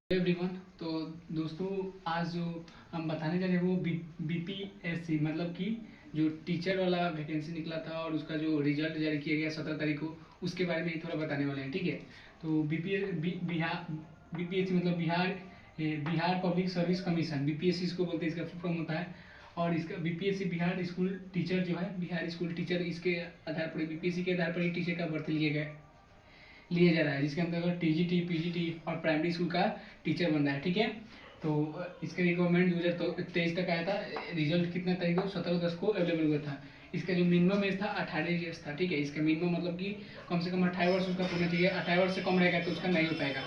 Everyone. तो दोस्तों, आज जो हम बताने जा रहे हैं वो बीपीएससी मतलब कि जो टीचर वाला वैकेंसी निकला था और उसका जो रिजल्ट जारी किया गया 17 तारीख को, उसके बारे में ही थोड़ा बताने वाले हैं। ठीक है, तो बीपीएससी मतलब Bihar public service commission, BPSC इसको बोलते हैं, इसका फुल फॉर्म होता है। और इसका बीपीएससी बिहार स्कूल टीचर जो है, बिहार स्कूल टीचर, इसके आधार पर बीपीएससी के आधार पर ही टीचर का भर्ती लिया जा रहा है, जिसके अंतर्गत टीजीटी, पीजीटी और प्राइमरी स्कूल का टीचर बन रहा है। ठीक है, तो इसका रिक्वायरमेंट 2023 तक आया था। रिजल्ट कितना तारीख को 17/10 को अवेलेबल हुआ था। इसका जो मिनिमम एज था 18 ईयर्स था। ठीक है, इसका मिनिमम मतलब कि कम से कम 28 वर्ष उसका होना चाहिए। 28 वर्ष से कम रहेगा तो उसका नहीं हो पाएगा।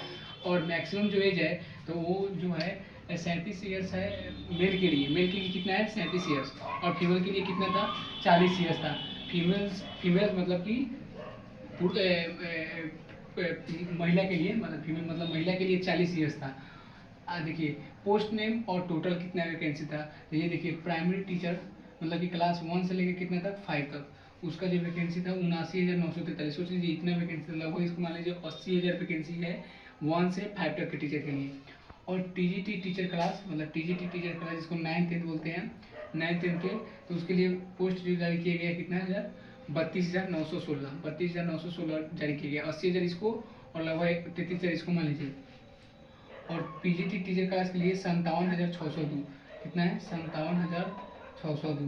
और मैक्सिमम जो एज है तो वो जो है 37 ईयर्स है मेल के लिए। मेल के लिए कितना है 37 ईयर्स, और फीमेल के लिए कितना था 40 ईयर्स था। फीमेल मतलब कि महिला के लिए, मतलब फीमेल मतलब महिला के लिए 40 ईयर्स था। देखिए पोस्ट नेम और टोटल कितना वैकेंसी था। तो ये देखिए प्राइमरी टीचर मतलब कि क्लास 1 से लेकर कितना तक 5 तक, उसका जो वैकेंसी था 79,943। सोच लीजिए इतना वैकेंसी, लगभग इसको मान लीजिए 80,000 वैकेंसी है 1 से 5 तक के टीचर के लिए। और टीजीटी टीचर क्लास मतलब टीजीटी टीचर क्लास जिसको 9th-10th बोलते हैं, 9th-10th के, तो उसके लिए पोस्ट जो जारी किया गया कितना हज़ार 32,916 जारी किया गया। 80,000 इसको और लगभग 33,000 इसको मान लीजिए। और पीजीटी टीचर क्लास के लिए 57,602, कितना है 57,602,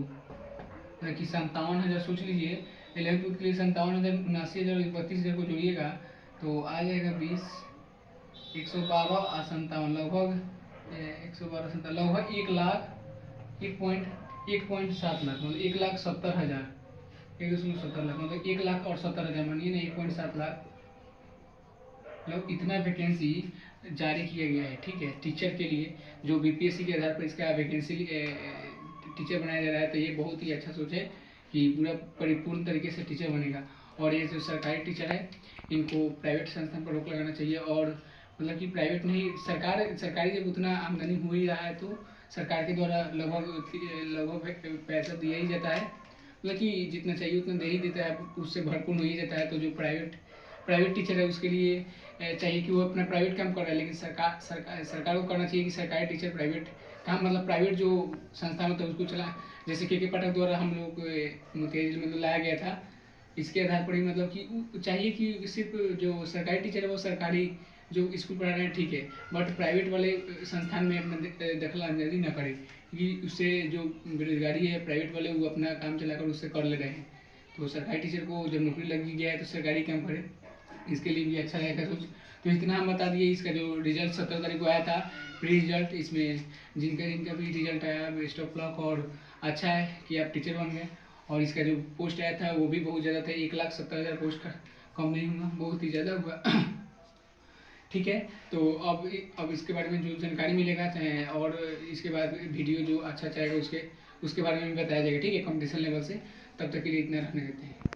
मतलब कि 57,000। सोच लीजिए 11th के लिए 57,000, 79,000 और 32,000 को जोड़िएगा तो आ जाएगा 20, 112 और 57, लगभग 112 लगभग 1,00,000 1.7 लाख, मतलब 1,70,000, 1.70 लाख, मतलब 1,70,000 मानिए ना, 1.7 लाख, मतलब इतना वैकेंसी जारी किया गया है। ठीक है, टीचर के लिए जो बीपीएससी के आधार पर इसका वैकेंसी टीचर बनाया जा रहा है। तो ये बहुत ही अच्छा सोच है कि पूरा परिपूर्ण तरीके से टीचर बनेगा। और ये जो सरकारी टीचर है इनको प्राइवेट संस्थान पर रोक लगाना चाहिए। और मतलब कि प्राइवेट नहीं, सरकारी जब उतना आमदनी हो ही रहा है तो सरकार के द्वारा लगभग पैसा दिया ही जाता है, मतलब कि जितना चाहिए उतना दे ही देता है, उससे भरपूर हो ही जाता है। तो जो प्राइवेट टीचर है उसके लिए चाहिए कि वो अपना प्राइवेट काम कर रहा है, लेकिन सरकार को करना चाहिए कि सरकारी टीचर प्राइवेट काम मतलब प्राइवेट जो संस्थान होता है उसको चला। जैसे के पाठक द्वारा हम लोग मोतिहारी जिले में लाया गया था, इसके आधार पर ही मतलब कि चाहिए कि सिर्फ जो सरकारी टीचर है वो सरकारी जो स्कूल पढ़ा रहे हैं ठीक है, बट प्राइवेट वाले संस्थान में अपना दखल अंदाजी न करें, क्योंकि उससे जो बेरोजगारी है प्राइवेट वाले वो अपना काम चलाकर उससे कर ले रहे हैं। तो सरकारी टीचर को जब नौकरी लग गया है तो सरकारी काम करे, इसके लिए भी अच्छा रहेगा सोच। तो इतना हम बता दिए। इसका जो रिजल्ट 17 तारीख को आया था, प्री रिजल्ट, इसमें जिनका भी रिजल्ट आया बेस्ट ऑफ लक, और अच्छा है कि आप टीचर बन गए। और इसका जो पोस्ट आया था वो भी बहुत ज़्यादा था, 1,70,000 पोस्ट का कम नहीं हुआ, बहुत ही ज़्यादा हुआ। ठीक है, तो अब इसके बारे में जो जानकारी मिलेगा और इसके बाद वीडियो जो अच्छा चाहेगा उसके बारे में भी बताया जाएगा। ठीक है, कंपटीशन लेवल से। तब तक के लिए इतना रखने देते हैं।